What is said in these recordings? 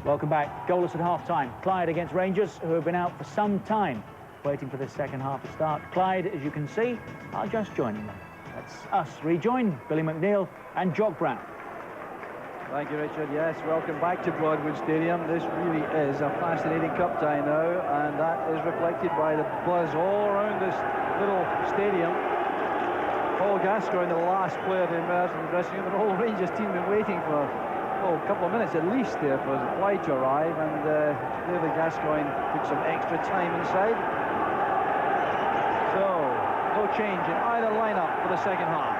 Welcome back. Goalless at half-time. Clyde against Rangers, who have been out for some time, waiting for this second half to start. Clyde, as you can see, are just joining them. That's us rejoined, Billy McNeil and Jock Brown. Thank you, Richard. Yes, welcome back to Broadwood Stadium. This really is a fascinating cup tie now, and that is reflected by the buzz all around this little stadium. Paul Gascoigne, the last player to emerge from the dressing room. The whole Rangers team been waiting for a couple of minutes at least there for Clyde to arrive, and clearly Gascoigne took some extra time inside. So, no change in either lineup for the second half.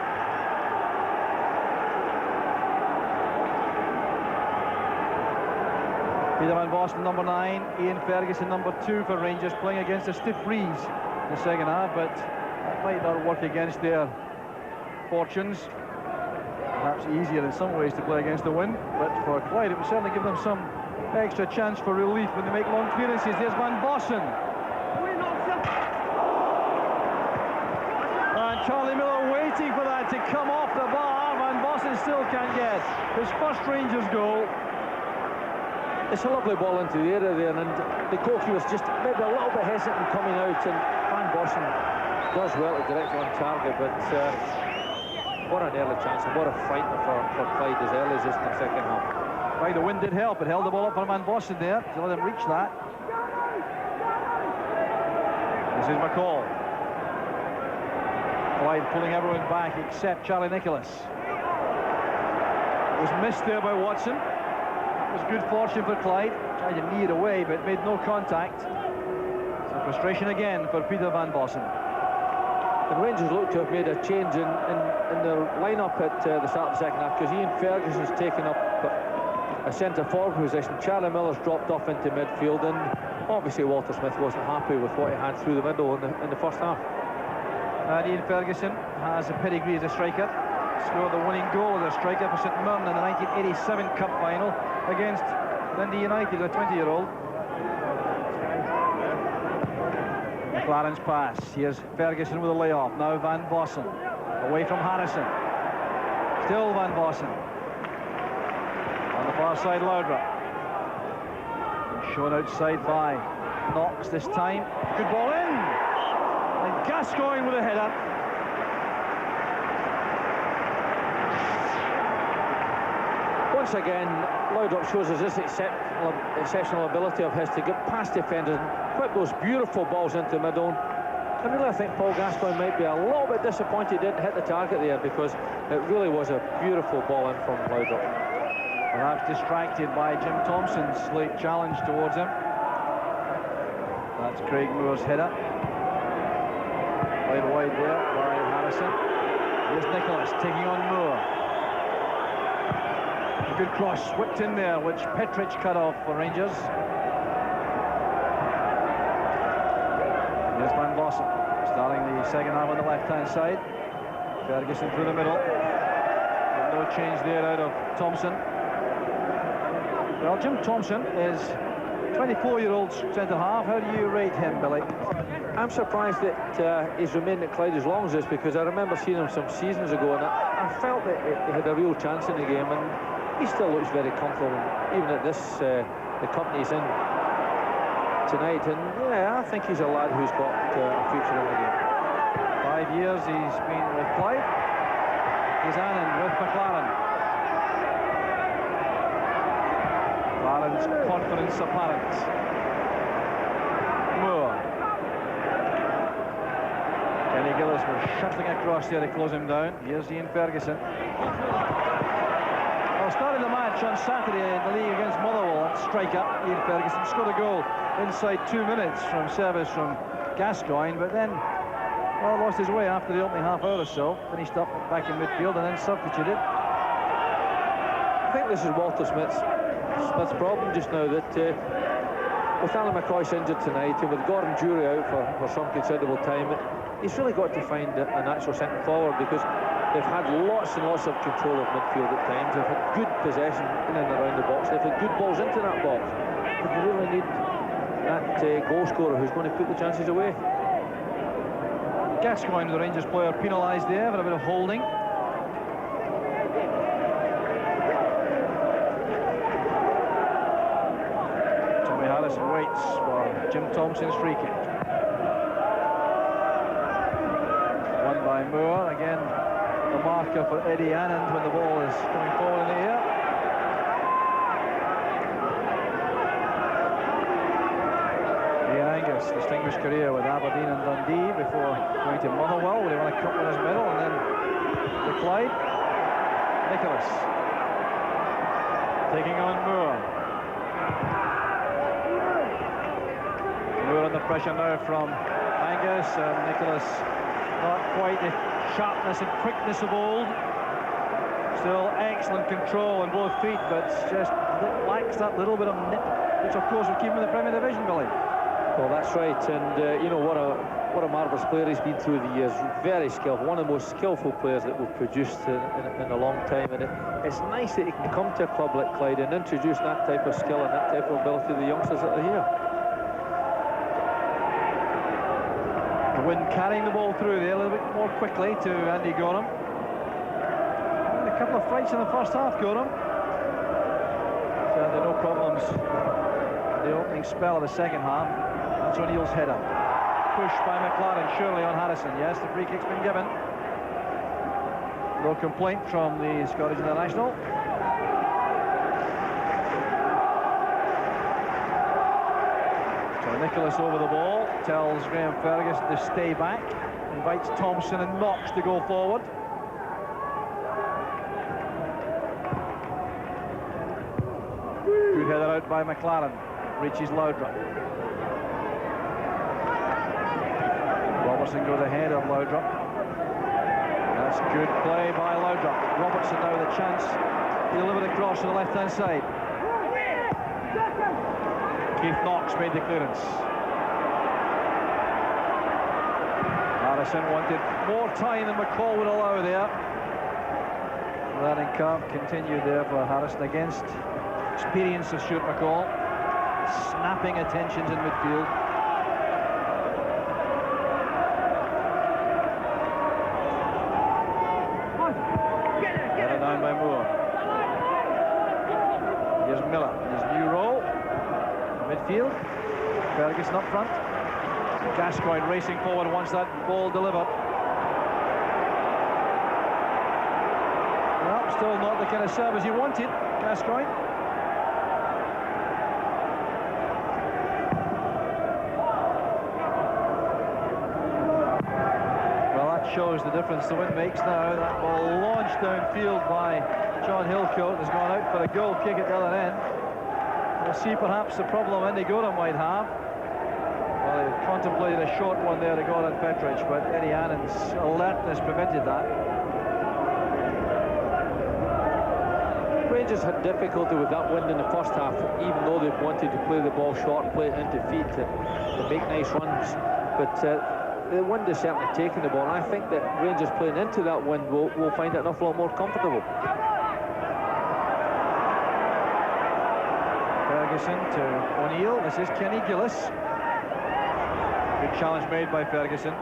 Peter Van Vossen, number 9, Ian Ferguson, number 2 for Rangers, playing against a stiff breeze in the second half, but that might not work against their fortunes. Perhaps easier in some ways to play against the wind, but for Clyde it would certainly give them some extra chance for relief when they make long clearances. There's Van Vossen. And Charlle MILLER waiting for that to come off the bar. Van Vossen still can't get his first Rangers goal. It's a lovely ball into the area there, and the goalkeeper was just maybe a little bit hesitant coming out, and Van Vossen does well to direct on target, but what an early chance, and what a fight for Clyde as early as this in the second half. Right, the wind did help. It held the ball up for Van Vossen there to let him reach that. This is McCall. Clyde pulling everyone back except Charlie Nicholas. It was missed there by Watson. It was good fortune for Clyde. Tried to knee it away, but made no contact. So frustration again for Peter Van Vossen. The Rangers look to have made a change in their lineup at the start of the second half, because Ian Ferguson's taken up a centre-forward position. Charlle Miller's dropped off into midfield, and obviously Walter Smith wasn't happy with what he had through the middle in the first half. And Ian Ferguson has a pedigree as a striker. Scored the winning goal as a striker for St Mirren in the 1987 Cup final against Dundee United, a 20-year-old. McLaren's pass. Here's Ferguson with a layoff. Now Van Vossen. Away from Harrison. Still Van Vossen. On the far side, Laudrup. Shown outside by Knox this time. Good ball in. And Gascoigne with a header. Once again, Laudrup shows us this exceptional ability of his to get past defenders and put those beautiful balls into the middle. I really think Paul Gascoigne might be a little bit disappointed he didn't hit the target there, because it really was a beautiful ball in from Laudrup. Perhaps distracted by Jim Thompson's late challenge towards him. That's Craig Moore's header. Played wide there by Harrison. Here's Nicholas taking on Moore. A good cross whipped in there, which Petric cut off for Rangers. Here's Van Vossen, starting the second half on the left-hand side. Ferguson through the middle. But no change there out of Thompson. Well, Jim Thompson is 24-year-old centre-half. How do you rate him, Billy? I'm surprised that he's remained at Clyde as long as this, because I remember seeing him some seasons ago, and I felt that he had a real chance in the game, and he still looks very comfortable, even at this, the company he's in tonight. And yeah, I think he's a lad who's got a future in the game. 5 years he's been with Clyde. Here's Annand with McLaren. McLaren's confidence apparent. Moore. Kenny Gillis was shuttling across there to close him down. Here's Ian Ferguson. Well, started the match on Saturday in the league against Motherwell at striker. Ian Ferguson scored a goal inside 2 minutes from service from Gascoigne, but then, well, lost his way after the opening half hour or so. Finished up back in midfield and then substituted. I think this is Walter Smith's problem just now, that with Alan McCoy's injured tonight, and with Gordon Jury out for some considerable time, he's really got to find an actual centre forward, because they've had lots and lots of control of midfield at times. They've had good possession in and around the box. They've had good balls into that box. But they really need that goal scorer who's going to put the chances away. Gascoigne, the Rangers player, penalised there for a bit of holding. Harrison waits for Jim Thompson's free kick. Won by Moore. Again, the marker for Eddie Annand when the ball is coming forward in the air. Angus, distinguished career with Aberdeen and Dundee before going to Motherwell, where he won a cup winners medal, and then to Clyde. Nicholas taking on Moore. Moore under pressure now from Angus, and Nicholas not quite the sharpness and quickness of old. Still excellent control on both feet, but just lacks that little bit of nip, which of course will keep him in the Premier Division, Billy. Well, that's right, and you know what a marvellous player he's been through the years. Very skillful, one of the most skillful players that we've produced in a long time, and it's nice that he can come to a club like Clyde and introduce that type of skill and that type of ability to the youngsters that are here. The wind carrying the ball through there a little bit more quickly to Andy Gorham. A couple of frights in the first half, Gorham. So there are no problems in the opening spell of the second half. That's O'Neill's header. Push by McLaren, surely on Harrison. Yes, the free kick's been given. No complaint from the Scottish international. So Nicholas over the ball, tells Graham Ferguson to stay back, invites Thompson and Knox to go forward. Good header out by McLaren, reaches Laudrup. Robertson goes ahead of Laudrup. That's good play by Laudrup. Robertson now with a chance to deliver the cross to the left-hand side. Keith Knox made the clearance. Harrison wanted more time than McCall would allow there. Learning curve continued there for Harrison against experience of Stuart McCall. Snapping attentions in midfield. Down by Moore. Here's Miller in his new role. Midfield. Ferguson up front. Gascoigne racing forward once that ball delivered. Well, still not the kind of service he wanted, Gascoigne. Shows the difference the wind makes now. That ball launched downfield by John Hillcoat has gone out for a goal kick at the other end. We'll see perhaps the problem Andy Gorham might have. Well, he contemplated a short one there to Goran Petric, but Eddie Annand's alertness prevented that. Rangers had difficulty with that wind in the first half, even though they wanted to play the ball short, play it into feet and make nice runs. But the wind is certainly taking the ball, and I think that Rangers playing into that wind will find it an awful lot more comfortable. Ferguson to O'Neill. This is Kenny Gillis. Good challenge made by Ferguson.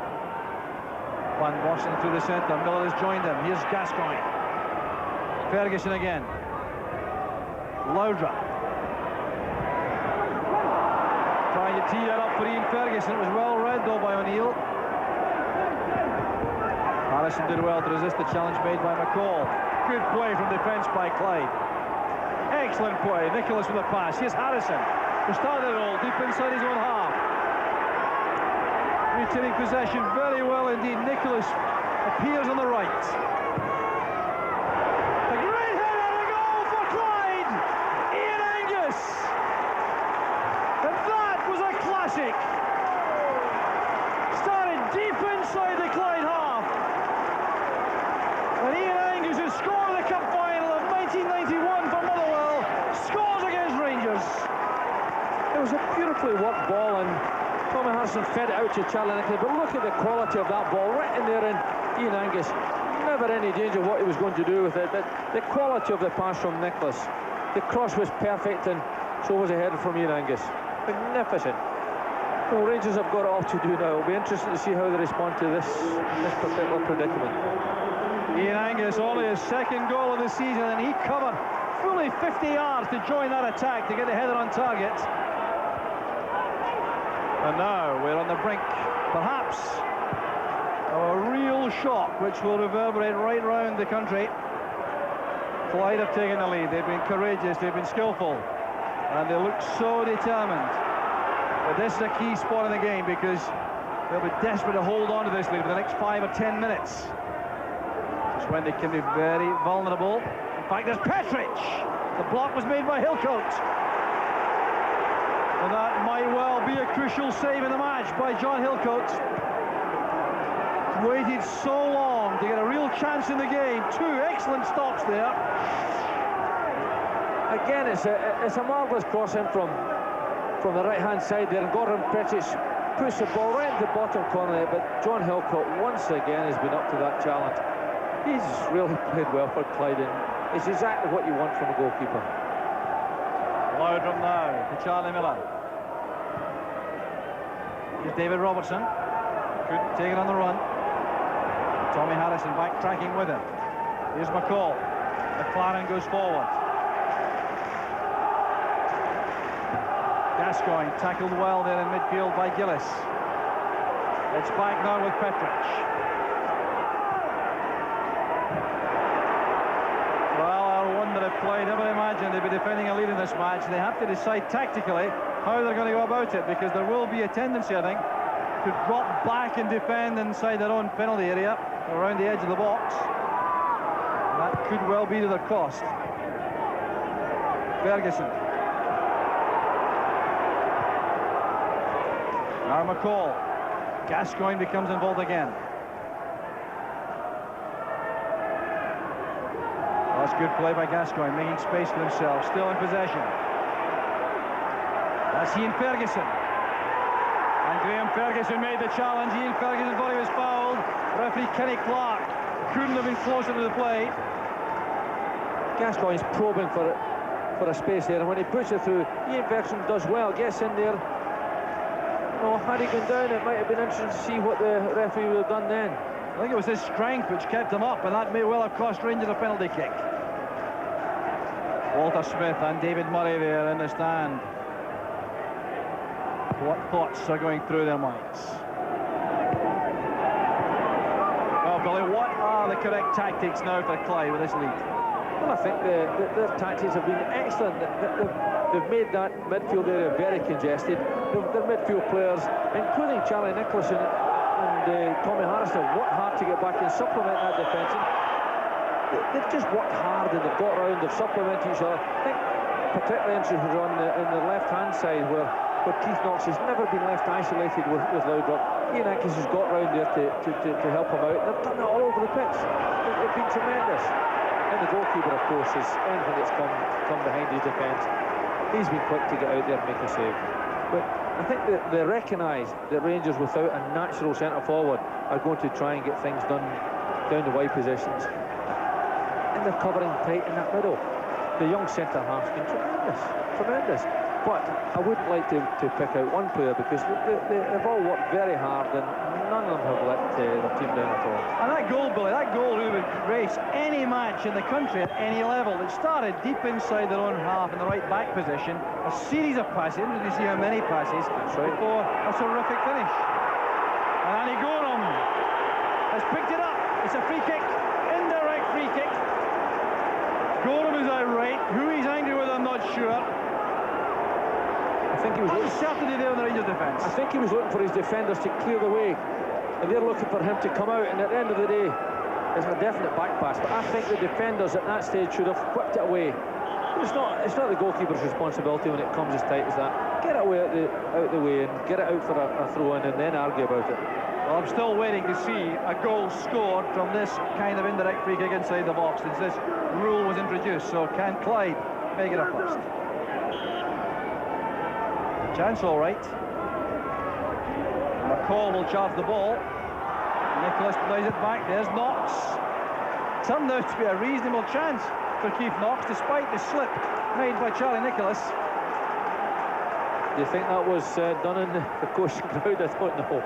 Van Vossen through the centre. Miller has joined him. Here's Gascoigne. Ferguson again. Laudrup. Trying to tee that up for Ian Ferguson. It was well read though by O'Neill. Harrison did well to resist the challenge made by McCall. Good play from defence by Clyde. Excellent play. Nicholas with a pass. Here's Harrison, who started it all deep inside his own half. Retaining possession very well indeed. Nicholas appears on the right. A great header and a goal for Clyde. Ian Angus. And that was a classic. Started deep inside the Clyde half. And Ian Angus, who scored the cup final of 1991 for Motherwell, scores against Rangers. It was a beautifully worked ball, and Tommy Harrison fed it out to Charlle MILLER. But look at the quality of that ball right in there, and Ian Angus, never any danger of what he was going to do with it. But the quality of the pass from Nicholas, the cross was perfect, and so was a header from Ian Angus. Magnificent. Well, Rangers have got it all to do now. It'll be interesting to see how they respond to this particular predicament. Ian Angus, only his second goal of the season, and he covered fully 50 yards to join that attack to get the header on target. And now we're on the brink, perhaps, of a real shock which will reverberate right round the country. Clyde have taken the lead. They've been courageous, they've been skillful, and they look so determined. But this is a key spot in the game because they'll be desperate to hold on to this lead for the next 5 or 10 minutes. It's when they can be very vulnerable. In fact, there's Petric. The block was made by Hillcoat. And that might well be a crucial save in the match by John Hillcoat. Waited so long to get a real chance in the game. 2 excellent stops there. Again, it's a marvellous cross in from the right-hand side there, and Gordon Petric pushed the ball right into the bottom corner there, but John Hillcoat once again has been up to that challenge. He's really played well for Clyde, and it's exactly what you want from a goalkeeper. Loudrum now to Charlle Miller. Here's David Robertson. Couldn't take it on the run. Tommy Harrison backtracking with him. Here's McCall. McLaren goes forward. Gascoigne tackled well there in midfield by Gillis. It's back now with Petric. Well, I wonder if Clyde ever imagined they'd be defending a lead in this match. They have to decide tactically how they're going to go about it, because there will be a tendency, I think, to drop back and defend inside their own penalty area, around the edge of the box. And that could well be to their cost. Ferguson. Now McCall. Gascoigne becomes involved again. That's good play by Gascoigne, making space for himself, still in possession. That's Ian Ferguson. And Graham Ferguson made the challenge. Ian Ferguson thought he was fouled. Referee Kenny Clark couldn't have been closer to the play. Gascoigne's probing for a space there, and when he puts it through, Ian Ferguson does well, gets in there. No, had he gone down, it might have been interesting to see what the referee would have done then. I think it was his strength which kept him up, and that may well have cost Rangers a penalty kick. Walter Smith and David Murray there in the stand. What thoughts are going through their minds? Well, Billy, what are the correct tactics now for Clyde with this lead? Well, I think their tactics have been excellent. They've made that midfield area very congested. Their midfield players, including Charlie Nicholas and Tommy Harrison, have worked hard to get back and supplement that defence. They've just worked hard, and they've got around, they've supplemented each other. I think particularly interesting was on the left-hand side where Keith Knox has never been left isolated with Loudrup. Ian Atkins has got round there to help him out. They've done it all over the pitch. They've been tremendous. And the goalkeeper, of course, is anything that's come behind his defence. He's been quick to get out there and make a save. But I think that they recognise that Rangers, without a natural centre-forward, are going to try and get things done down the wide positions. And they're covering tight in that middle. The young centre-half's been tremendous. But I wouldn't like to pick out one player, because they've all worked very hard, and none of them have let their team down at all. And that goal, Billy, that goal really would race any match in the country at any level. It started deep inside their own half in the right back position. A series of passes, you can see how many passes, before a terrific finish. And Andy Gorham has picked it up. It's a free kick, indirect free kick. Gorham is outright. Who he's angry with, I'm not sure. I think he was uncertainty there in the Rangers defence. I think he was looking for his defenders to clear the way, and they're looking for him to come out, and at the end of the day it's a definite back pass. But I think the defenders at that stage should have whipped it away. It's not the goalkeeper's responsibility when it comes as tight as that. Get it away out the way and get it out for a throw-in, and then argue about it. Well, I'm still waiting to see a goal scored from this kind of indirect free kick inside the box since this rule was introduced. So can Clyde make it a first? Chance all right. McCall will charge the ball. Nicholas plays it back. There's Knox. Turned out to be a reasonable chance for Keith Knox, despite the slip made by Charlie Nicholas. Do you think that was done in the coaching crowd? I don't know.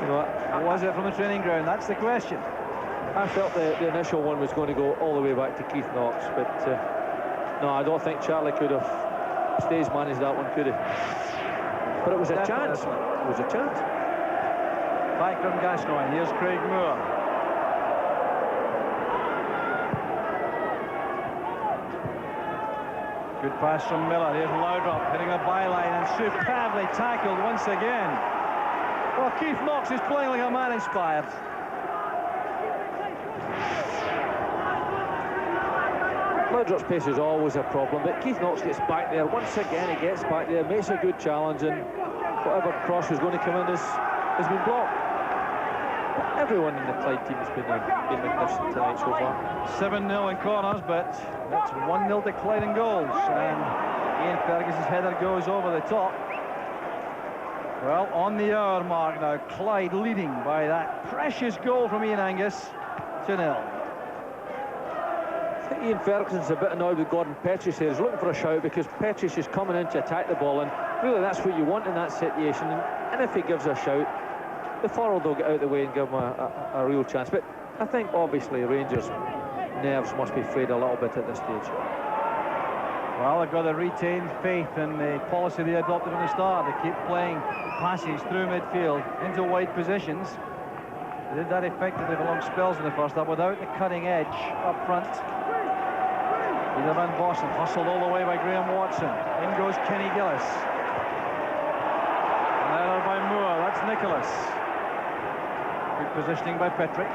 You know what? Was it from the training ground? That's the question. I felt the initial one was going to go all the way back to Keith Knox, but no, I don't think Charlie could have stage managed that one, could he? But it was a chance. It was a chance. Back from Gascoigne. Here's Craig Moore. Good pass from Miller. Here's Laudrup hitting a byline and superbly tackled once again. Well, Keith Knox is playing like a man inspired. Laudrup's pace is always a problem, but Keith Knox gets back there. Once again, he gets back there, makes a good challenge, and whatever cross was going to come in has been blocked. Everyone in the Clyde team has been magnificent tonight so far. 7-0 in corners, but that's 1-0 to Clyde in goals. And Ian Ferguson's header goes over the top. Well, on the hour mark now, Clyde leading by that precious goal from Ian Angus, 2-0. I think Ian Ferguson's a bit annoyed with Gordon Petrish here. He's looking for a shout because Petrish is coming in to attack the ball, and really that's what you want in that situation. And if he gives a shout, the forward will get out of the way and give him a real chance. But I think obviously Rangers' nerves must be frayed a little bit at this stage. Well, they've got to retain faith in the policy they adopted from the start. They keep playing passes through midfield into wide positions. They did that effectively for long spells in the first half without the cutting edge up front. Either Van Vossen hustled all the way by Graham Watson. In goes Kenny Gillis. And there by Moore. That's Nicholas. Good positioning by Petric.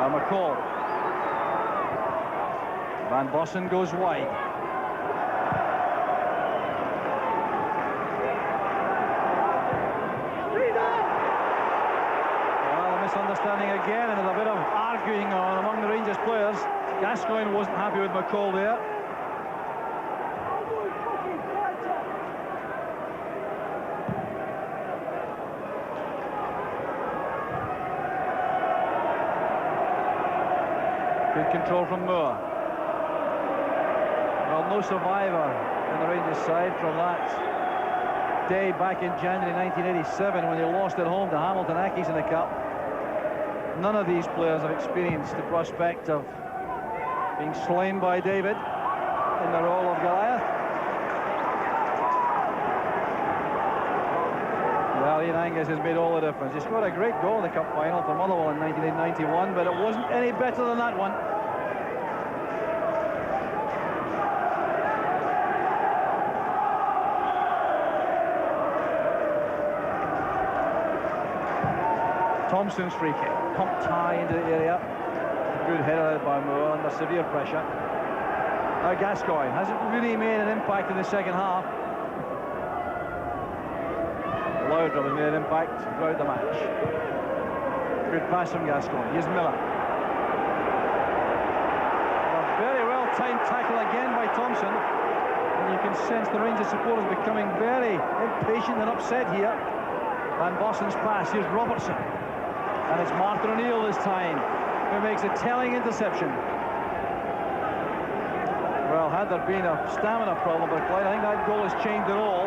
McCall. Van Vossen goes wide. Well, a misunderstanding again, and there's a bit of arguing on among the Rangers players. Gascoigne wasn't happy with McCall there. Good control from Moore. Well, no survivor in the Rangers side from that day back in January 1987 when they lost at home to Hamilton Accies in the Cup. None of these players have experienced the prospect of being slain by David in the role of Goliath. Well, Ian Angus has made all the difference. He scored a great goal in the Cup final for Motherwell in 1991, but it wasn't any better than that one. Thompson's free kick, pumped high into the area. Good header by Moore under severe pressure. Now Gascoigne hasn't really made an impact in the second half. Laudrup has made an impact throughout the match. Good pass from Gascoigne. Here's Miller. A very well timed tackle again by Thompson. And you can sense the Rangers supporters becoming very impatient and upset here. Van Vossen's pass. Here's Robertson. And it's Martin O'Neill this time who makes a telling interception. Well, had there been a stamina problem for Clyde, I think that goal has changed it all.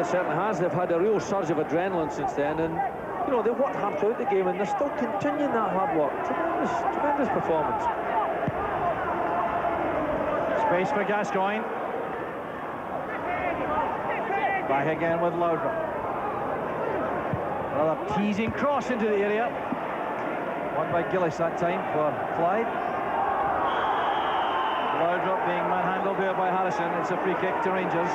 It certainly has. They've had a real surge of adrenaline since then, and you know, they've worked hard throughout the game, and they're still continuing that hard work. Tremendous performance. Space for Gascoigne. Back again with Laudrup. Another teasing cross into the area. Won by Gillis that time for Clyde. Laudrup being manhandled there by Harrison. It's a free kick to Rangers.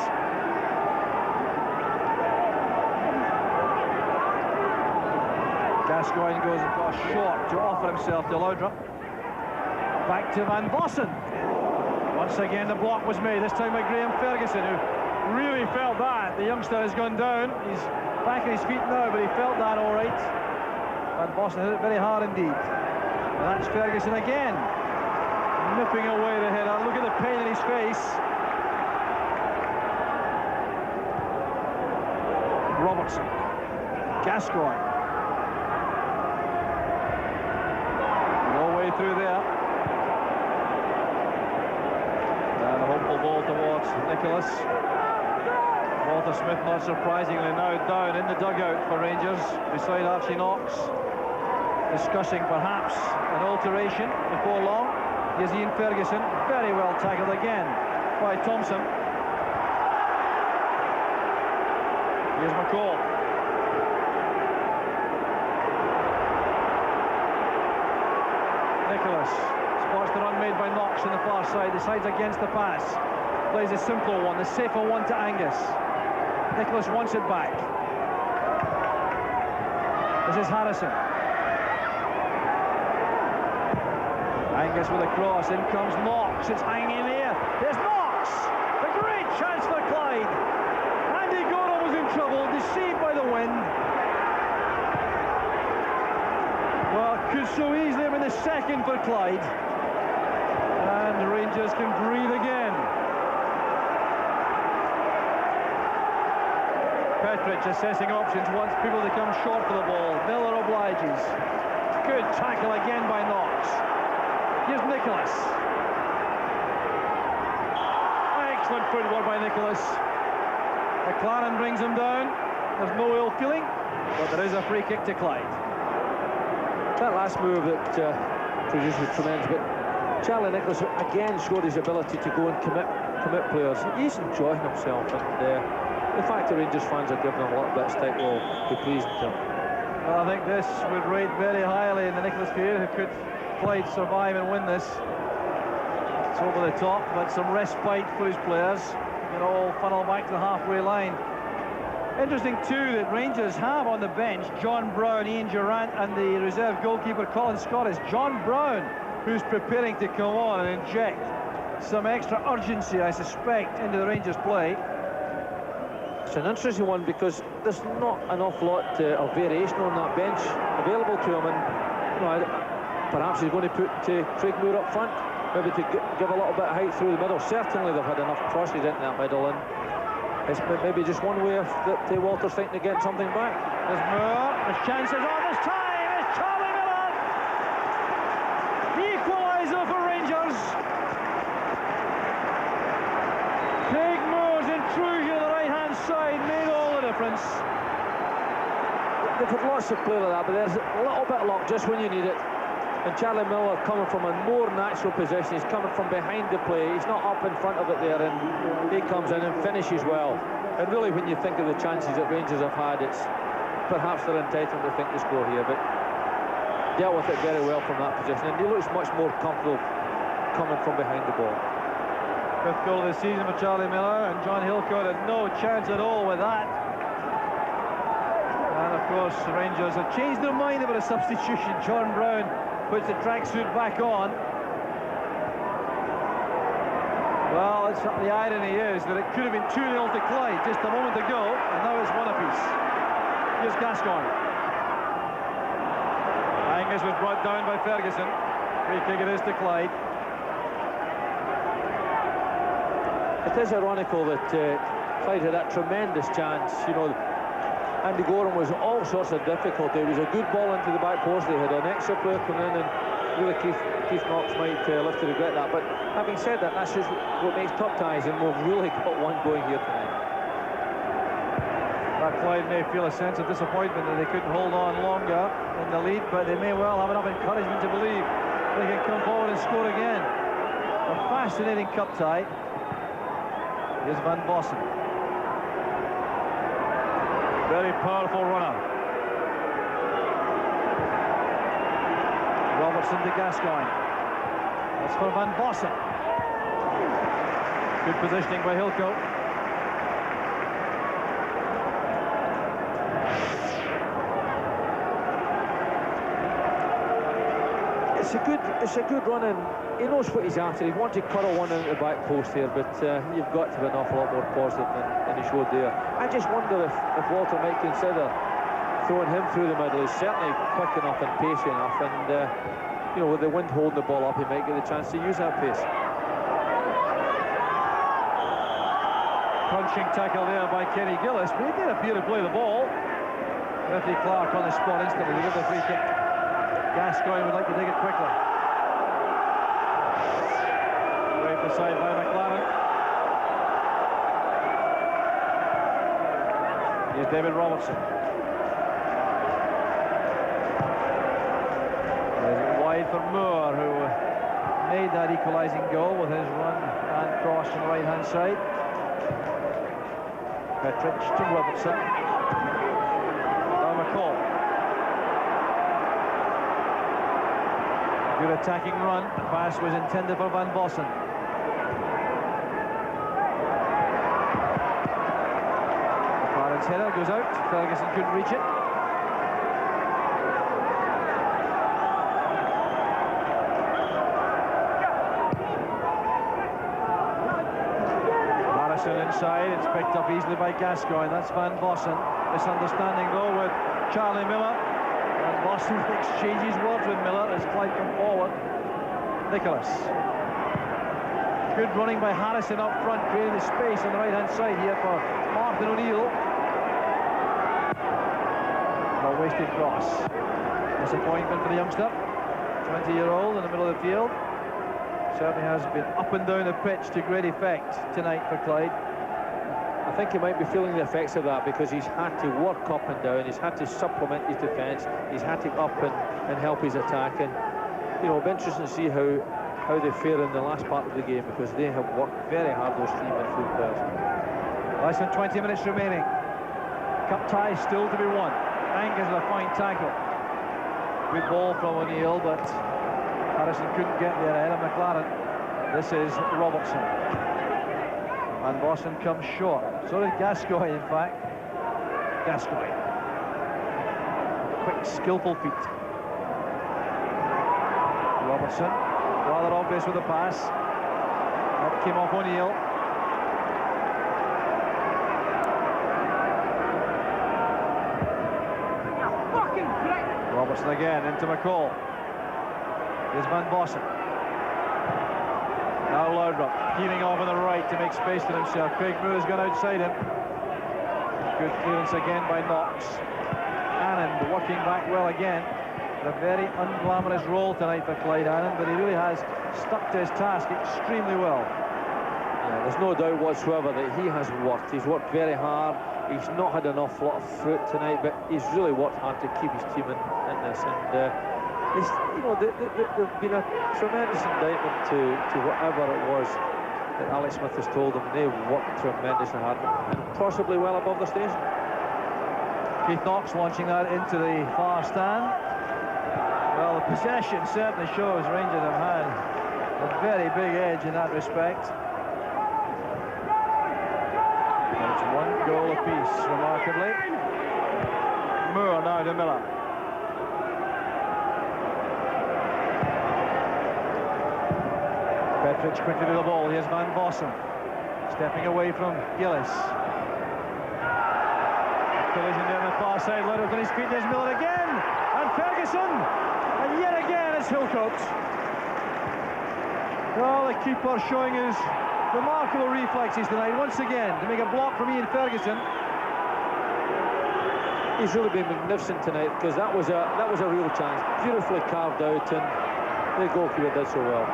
Gascoigne goes across short to offer himself to Laudrup. Back to Van Vossen. Once again the block was made, this time by Graham Ferguson, who really felt that. The youngster has gone down. He's back on his feet now, but he felt that all right. Van Vossen hit it very hard indeed. And that's Ferguson again, nipping away the header. Look at the pain in his face. Robertson. Gascoigne. No way through there. And a hopeful ball towards Nicholas. Walter Smith, not surprisingly, now down in the dugout for Rangers beside Archie Knox, discussing perhaps an alteration before long. Here's Ian Ferguson, very well tackled again by Thompson. Here's McCall. Nicholas spots the run made by Knox on the far side, decides against the pass. Plays a simpler one, the safer one to Angus. Nicholas wants it back. This is Harrison. Angus with a cross, in comes Knox, it's hanging in the air. There's Knox! A great chance for Clyde. Andy Gordon was in trouble, deceived by the wind. Well, could so easily have been the second for Clyde. And the Rangers can breathe again. Petric assessing options, wants people to come short for the ball. Miller obliges. Good tackle again by Knox. Here's Nicholas. Excellent footwork by Nicholas. McLaren brings him down. There's no ill feeling, but there is a free kick to Clyde. That last move that produced was tremendous, but Charlie Nicholas again showed his ability to go and commit players. He's enjoying himself, and the fact that Rangers fans are giving him a little bit of stick will be pleasing to him. Well, I think this would rate very highly in the Nicholas career, who could Clyde survive and win this. It's over the top, but some respite for his players. You know, funnel back to the halfway line. Interesting too that Rangers have on the bench John Brown, Ian Durrant, and the reserve goalkeeper Colin Scott. It's John Brown who's preparing to come on and inject some extra urgency, I suspect, into the Rangers play. It's an interesting one because there's not an awful lot of variation on that bench available to him, and you know, perhaps he's going to put Craig Moore up front, maybe to give a little bit of height through the middle. Certainly they've had enough crosses into that middle, and it's maybe just one way of that Walter's thinking to get something back. There's Moore, there's chances on this time, it's Charlie Miller! The equaliser for Rangers. Craig Moore's intrusion on the right-hand side made all the difference. They've had lots of play like that, but there's a little bit of luck just when you need it. And Charlie Miller coming from a more natural position, he's coming from behind the play, he's not up in front of it there, and he comes in and finishes well. And really, when you think of the chances that Rangers have had, it's perhaps they're entitled to think they score here, but dealt with it very well from that position, and he looks much more comfortable coming from behind the ball. Fifth goal of the season for Charlie Miller, and John Hillcoat had no chance at all with that. And of course, the Rangers have changed their mind about a substitution. John Brown puts the tracksuit back on. Well, the irony is that it could have been 2-0 to Clyde just a moment ago, and now it's one apiece. Here's Gascoigne. Angus was brought down by Ferguson. Free kick it is to Clyde. It is ironical that Clyde had that tremendous chance. You know, Andy Gordon was all sorts of difficulty. It was a good ball into the back post. They had an extra player come in, and really Keith Knox might live to regret that. But having said that, that's just what makes cup ties, and we've really got one going here tonight. Clyde may feel a sense of disappointment that they couldn't hold on longer in the lead, but they may well have enough encouragement to believe they can come forward and score again. A fascinating cup tie. Here's Van Vossen. Very powerful runner. Robertson to Gascoigne. That's for Van Vossen. Good positioning by Hillcoat. It's a good run, and he knows what he's after. He wanted to curl one into the back post here, but you've got to be an awful lot more positive than he showed there. I just wonder if Walter might consider throwing him through the middle. He's certainly quick enough and pacey enough, and you know, with the wind holding the ball up, he might get the chance to use that pace. Punching tackle there by Kenny Gillis, but he did appear to play the ball. Referee Clark on the spot instantly to give the free kick. Gascoigne would like to take it quickly. Waved aside by McLaren. Here's David Robertson. There's it wide for Moore, who made that equalising goal with his run and cross on the right-hand side. Petric to Robertson. Now McCall. Good attacking run. The pass was intended for Van Vossen. McLaren's header goes out. Ferguson couldn't reach it. Inside, it's picked up easily by Gascoigne. That's Van Vossen. Misunderstanding though with Charlle MILLER. Van Vossen exchanges words with Miller as Clyde come forward. Nicholas. Good running by Harrison up front, creating the space on the right hand side here for Martin O'Neill. A wasted cross. Disappointment for the youngster. 20-year-old in the middle of the field. Certainly has been up and down the pitch to great effect tonight for Clyde. I think he might be feeling the effects of that because he's had to work up and down, he's had to supplement his defence, he's had to up and help his attack. And you know, it'll be interesting to see how they fare in the last part of the game, because they have worked very hard, those three midfield players. Less than 20 minutes remaining. Cup tie still to be won. Angus with a fine tackle. Good ball from O'Neill, but Harrison couldn't get there ahead of McLaren. This is Robertson. Van Vossen comes short. So did Gascoigne, in fact. Gascoigne. Quick, skillful feet. Robertson, rather obvious with the pass. That came off O'Neill. Robertson again into McCall. Here's Van Vossen. Now Laudrup peeling off on the right to make space for himself. Craig Moore's gone outside him. Good clearance again by Knox. Annand working back well again. A very unglamorous role tonight for Clyde Annand, but he really has stuck to his task extremely well. Yeah, there's no doubt whatsoever that he has worked. He's worked very hard. He's not had an awful lot of fruit tonight, but he's really worked hard to keep his team in this. And you know, there's been a tremendous indictment to whatever it was that Alex Smith has told them. They worked tremendously hard and possibly well above the station. Keith Knox launching that into the far stand. Well, the possession certainly shows Rangers have had a very big edge in that respect. It's one goal apiece, remarkably. Moore now to Miller. Petric quickly to the ball. Here's Van Vossen. Stepping away from Gillis. Collision down the far side. Laudrup on his feet. There's Miller again. And Ferguson. And yet again it's Hillcoat. Well, the keeper showing his remarkable reflexes tonight once again to make a block from Ian Ferguson. He's really been magnificent tonight, because that was a real chance, beautifully carved out, and the goalkeeper did so well.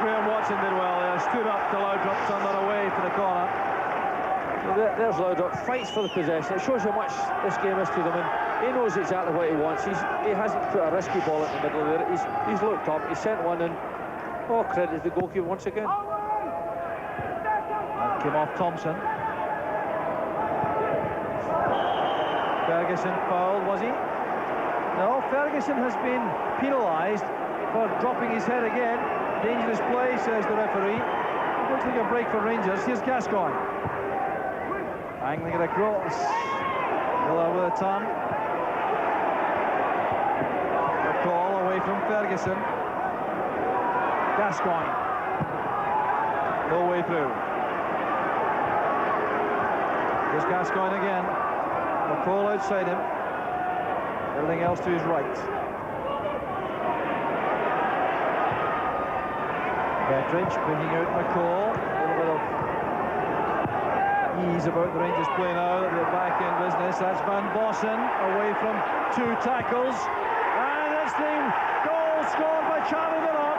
Graham Watson did well there, stood up to Laudrup, turned that away for the corner. Well, there's Laudrup, fights for the possession. It shows how much this game is to them, and he knows exactly what he wants. He hasn't put a risky ball in the middle there. He's looked up, he sent one in. Oh, credit to the goalkeeper once again. That came off Thompson. Ferguson fouled, was he? No, Ferguson has been penalised for dropping his head again. Dangerous play, says the referee. It looks like a break for Rangers. Here's Gascoigne. Angling it across. Miller with a turn. A call away from Ferguson. Gascoigne. No way through. Here's Gascoigne again. McCall outside him. Everything else to his right. Petric bringing out McCall. A little bit of ease about the Rangers play now at the back end business. That's Van Vossen away from two tackles. And it's the goal scored by Charlle MILLER.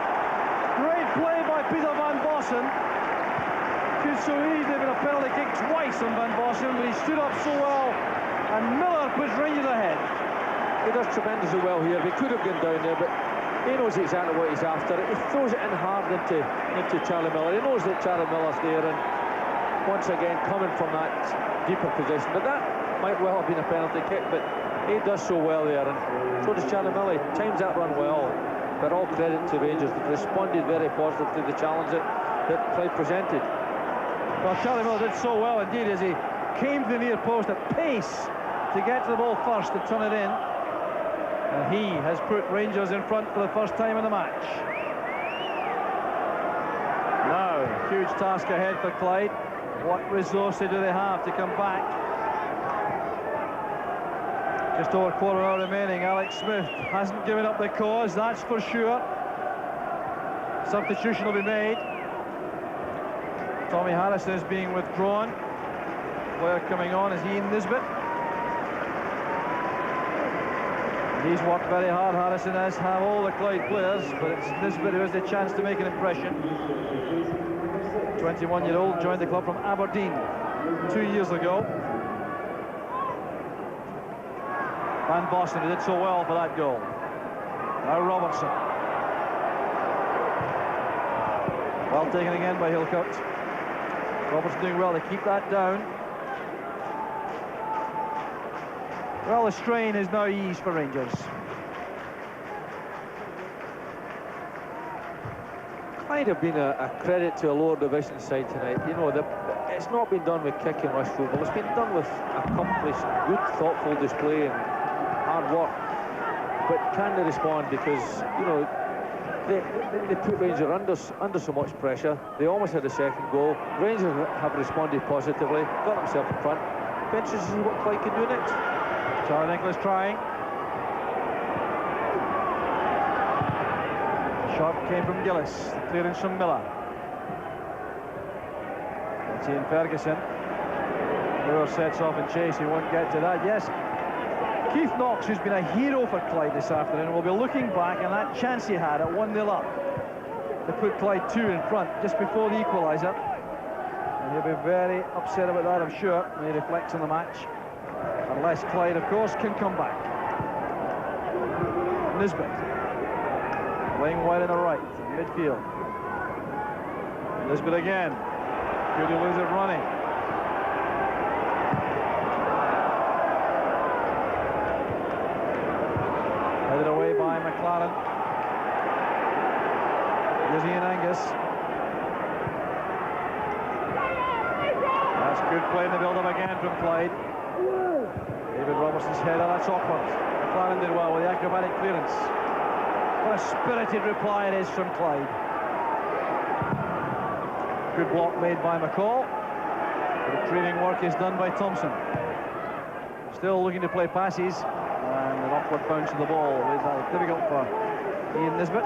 Great play by Peter Van Vossen. Could so easily have been a penalty kick twice on Van Vossen, but he stood up so well. And Miller puts Rangers ahead. He does tremendously well here. He could have gone down there, but he knows exactly what he's after. He throws it in hard into Charlle MILLER. He knows that Charlle Miller's there, and once again coming from that deeper position. But might well have been a penalty kick, but he does so well there, and so does Charlle MILLER. Times that run well, but all credit to Rangers. They've responded very positively to the challenge that Clyde presented. Well, Charlle MILLER did so well indeed as he came to the near post at pace to get to the ball first to turn it in. And he has put Rangers in front for the first time in the match. Now, huge task ahead for Clyde. What resources do they have to come back? Just over a quarter hour remaining. Alex Smith hasn't given up the cause, that's for sure. Substitution will be made. Tommy Harrison is being withdrawn. Player coming on is Ian Nisbet. He's worked very hard, Harrison, as have all the Clyde players, but it's Nisbet who has the chance to make an impression. 21-year-old, joined the club from Aberdeen 2 years ago. Van Vossen, who did so well for that goal. Now Robertson. Well taken again by Hillcoat. Robertson doing well to keep that down. Well, the strain is now eased for Rangers. Clyde have been a credit to a lower division side tonight. You know, it's not been done with kick and rush football. It's been done with accomplished, good, thoughtful display and hard work. But can they respond? Because, you know, they put Rangers under so much pressure. They almost had a second goal. Rangers have responded positively, got themselves in front. Be interested to see what Clyde can do next. Charlie Nicholas trying. Shot came from Gillis. Clearance from Miller. That's Ian Ferguson. Moore sets off in chase. He won't get to that. Yes. Keith Knox, who's been a hero for Clyde this afternoon, will be looking back on that chance he had at 1-0 up to put Clyde 2 in front just before the equaliser. And he'll be very upset about that, I'm sure, when he reflects on the match. Unless Clyde, of course, can come back. Nisbet playing wide on the right, midfield. Nisbet again. Could he lose it running? Headed away by McLaren. Here's Ian Angus. That's good play in the build-up again from Clyde. David Robertson's header, that's awkward. McLaren did well with the acrobatic clearance. What a spirited reply it is from Clyde. Good block made by McCall. The retrieving work is done by Thompson. Still looking to play passes. And an awkward bounce of the ball is difficult for Ian Nisbet.